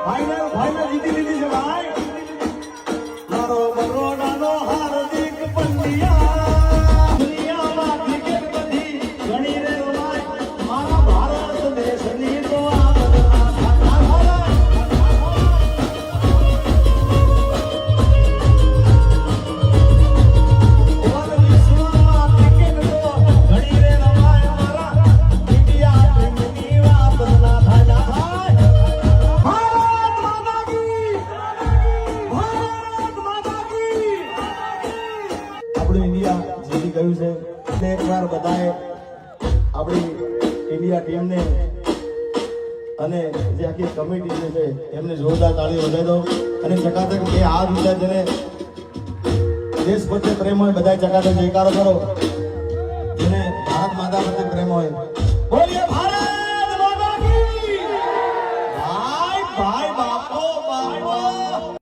Final જીતી લીધી છે ભાઈ. મારો બરોડાનો હાર્દિક પંડ્યા દુનિયામાં ક્રિકેટ બધી ઘણી રે રમાય મારા ભારત દેશની તો આ એકવાર બધાએ આપણી ઇન્ડિયા ટીમને અને જે આખી કમિટી છે એમને જોરદાર તાળીઓ વધાવી દો અને ચકાચક એ આ વિચાર જેને દેશ પ્રત્યે પ્રેમ હોય બધા ચકાચક જયકારો કરો.